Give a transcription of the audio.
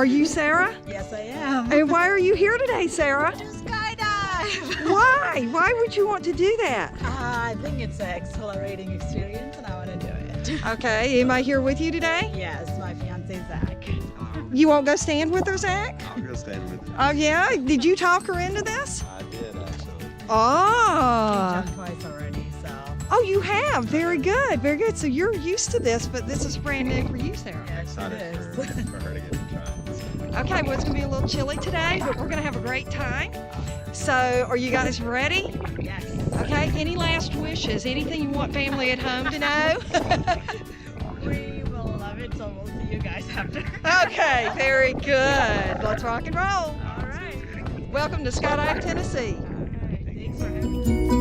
Are you Sarah? Yes, I am. And why are you here today, Sarah? To skydive. Why? Why would you want to do that? I think it's an exhilarating experience and I want to do it. Okay, anybody here with you today? Yes, my fiance Zach. You won't go stand with her, Zach? I'll go stand with you. Oh, yeah? Did you talk her into this? I did, actually. Oh. I've done twice already, so. Oh, you have. Very good. Very good. So you're used to this, but this is brand new for you, Sarah. Yes, it Excited is. for her to get to try it. Okay, well, it's going to be a little chilly today, but we're going to have a great time. So are you guys ready? Yes. Okay, any last wishes? Anything you want family at home to know? We will love it, so we'll see you guys after. Okay, very good. Let's rock and roll. All right. Welcome to Skydive, Tennessee. All right. Thanks for having me.